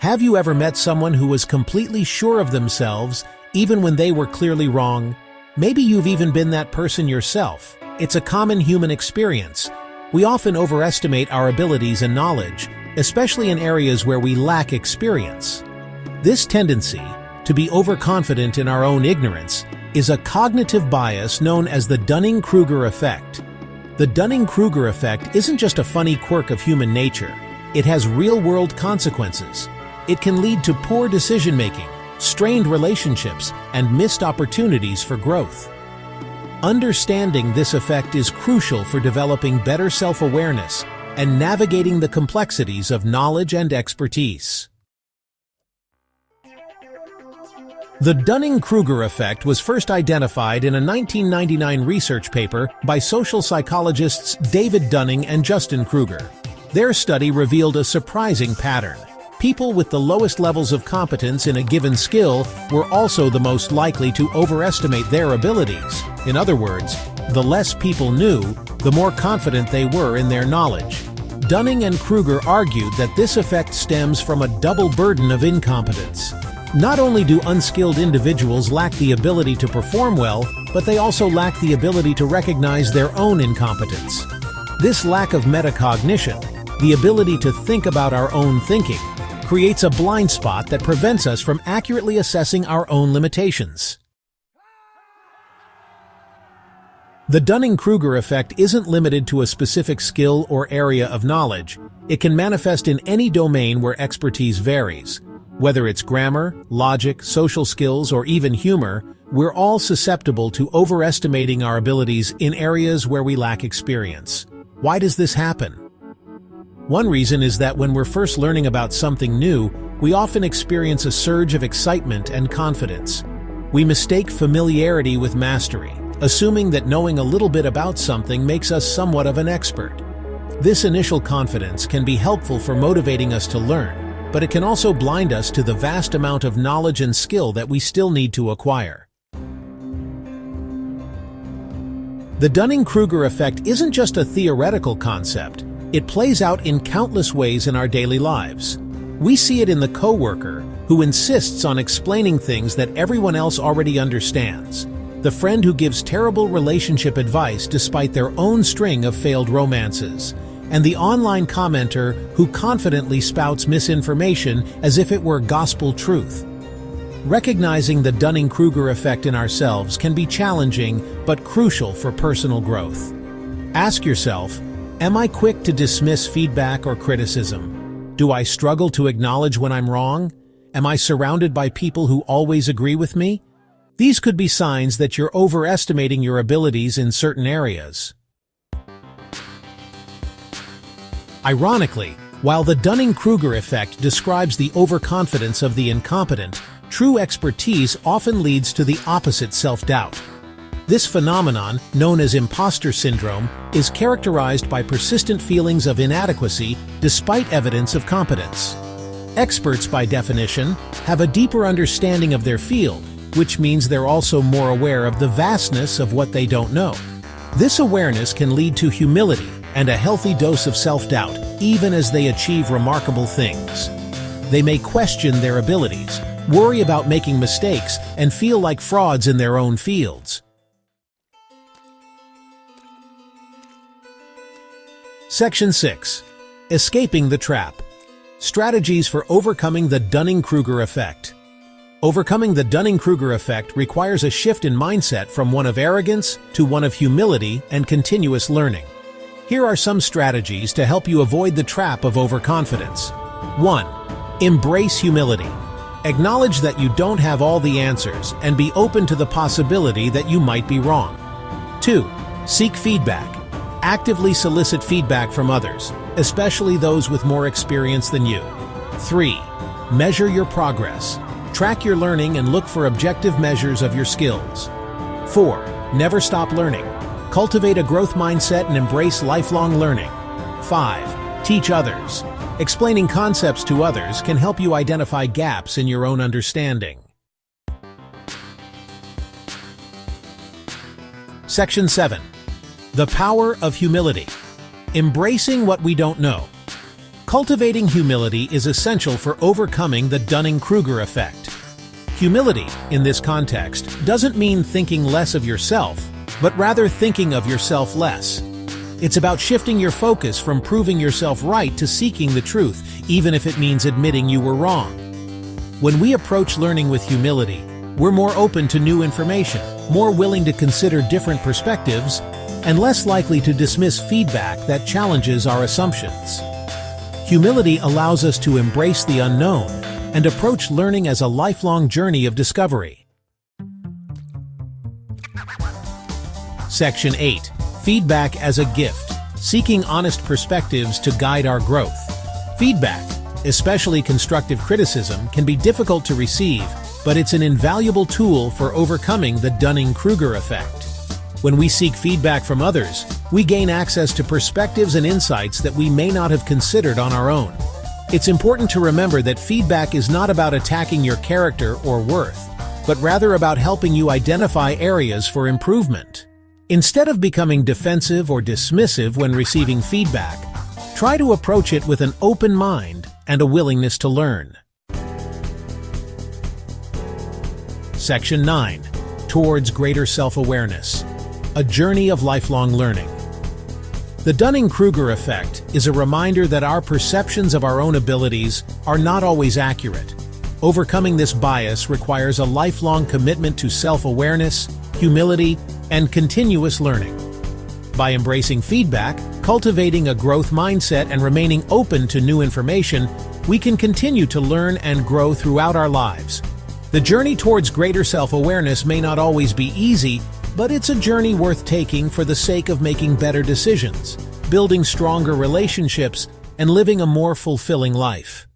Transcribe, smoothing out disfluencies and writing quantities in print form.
Have you ever met someone who was completely sure of themselves, even when they were clearly wrong? Maybe you've even been that person yourself. It's a common human experience. We often overestimate our abilities and knowledge, especially in areas where we lack experience. This tendency to be overconfident in our own ignorance is a cognitive bias known as the Dunning-Kruger effect. The Dunning-Kruger effect isn't just a funny quirk of human nature. It has real-world consequences. It can lead to poor decision-making, strained relationships, and missed opportunities for growth. Understanding this effect is crucial for developing better self-awareness and navigating the complexities of knowledge and expertise. The Dunning-Kruger effect was first identified in a 1999 research paper by social psychologists David Dunning and Justin Kruger. Their study revealed a surprising pattern. People with the lowest levels of competence in a given skill were also the most likely to overestimate their abilities. In other words, the less people knew, the more confident they were in their knowledge. Dunning and Kruger argued that this effect stems from a double burden of incompetence. Not only do unskilled individuals lack the ability to perform well, but they also lack the ability to recognize their own incompetence. This lack of metacognition, the ability to think about our own thinking, creates a blind spot that prevents us from accurately assessing our own limitations. The Dunning-Kruger effect isn't limited to a specific skill or area of knowledge. It can manifest in any domain where expertise varies. Whether it's grammar, logic, social skills, or even humor, we're all susceptible to overestimating our abilities in areas where we lack experience. Why does this happen? One reason is that when we're first learning about something new, we often experience a surge of excitement and confidence. We mistake familiarity with mastery, assuming that knowing a little bit about something makes us somewhat of an expert. This initial confidence can be helpful for motivating us to learn, but it can also blind us to the vast amount of knowledge and skill that we still need to acquire. The Dunning-Kruger effect isn't just a theoretical concept. It plays out in countless ways in our daily lives. We see it in the coworker who insists on explaining things that everyone else already understands, the friend who gives terrible relationship advice despite their own string of failed romances, and the online commenter who confidently spouts misinformation as if it were gospel truth. Recognizing the Dunning-Kruger effect in ourselves can be challenging but crucial for personal growth. Ask yourself, am I quick to dismiss feedback or criticism? Do I struggle to acknowledge when I'm wrong? Am I surrounded by people who always agree with me? These could be signs that you're overestimating your abilities in certain areas. Ironically, while the Dunning-Kruger effect describes the overconfidence of the incompetent, true expertise often leads to the opposite self-doubt. This phenomenon, known as imposter syndrome, is characterized by persistent feelings of inadequacy despite evidence of competence. Experts, by definition, have a deeper understanding of their field, which means they're also more aware of the vastness of what they don't know. This awareness can lead to humility and a healthy dose of self-doubt, even as they achieve remarkable things. They may question their abilities, worry about making mistakes, and feel like frauds in their own fields. Section 6. Escaping the Trap. Strategies for overcoming the Dunning-Kruger effect. Overcoming the Dunning-Kruger effect requires a shift in mindset from one of arrogance to one of humility and continuous learning. Here are some strategies to help you avoid the trap of overconfidence. 1. Embrace humility. Acknowledge that you don't have all the answers and be open to the possibility that you might be wrong. 2. Seek feedback. Actively solicit feedback from others, especially those with more experience than you. 3. Measure your progress. Track your learning and look for objective measures of your skills. 4. Never stop learning. Cultivate a growth mindset and embrace lifelong learning. 5. Teach others. Explaining concepts to others can help you identify gaps in your own understanding. Section 7. The power of humility. Embracing what we don't know. Cultivating humility is essential for overcoming the Dunning-Kruger effect. Humility, in this context, doesn't mean thinking less of yourself, but rather thinking of yourself less. It's about shifting your focus from proving yourself right to seeking the truth, even if it means admitting you were wrong. When we approach learning with humility, we're more open to new information, more willing to consider different perspectives, and less likely to dismiss feedback that challenges our assumptions. Humility allows us to embrace the unknown and approach learning as a lifelong journey of discovery. Section 8. Feedback as a gift. Seeking honest perspectives to guide our growth. Feedback, especially constructive criticism, can be difficult to receive, but it's an invaluable tool for overcoming the Dunning-Kruger effect. When we seek feedback from others, we gain access to perspectives and insights that we may not have considered on our own. It's important to remember that feedback is not about attacking your character or worth, but rather about helping you identify areas for improvement. Instead of becoming defensive or dismissive when receiving feedback, try to approach it with an open mind and a willingness to learn. Section 9. Towards greater self-awareness. A journey of lifelong learning. The Dunning-Kruger effect is a reminder that our perceptions of our own abilities are not always accurate. Overcoming this bias requires a lifelong commitment to self-awareness, humility, and continuous learning. By embracing feedback, cultivating a growth mindset, and remaining open to new information, we can continue to learn and grow throughout our lives. The journey towards greater self-awareness may not always be easy, but it's a journey worth taking for the sake of making better decisions, building stronger relationships, and living a more fulfilling life.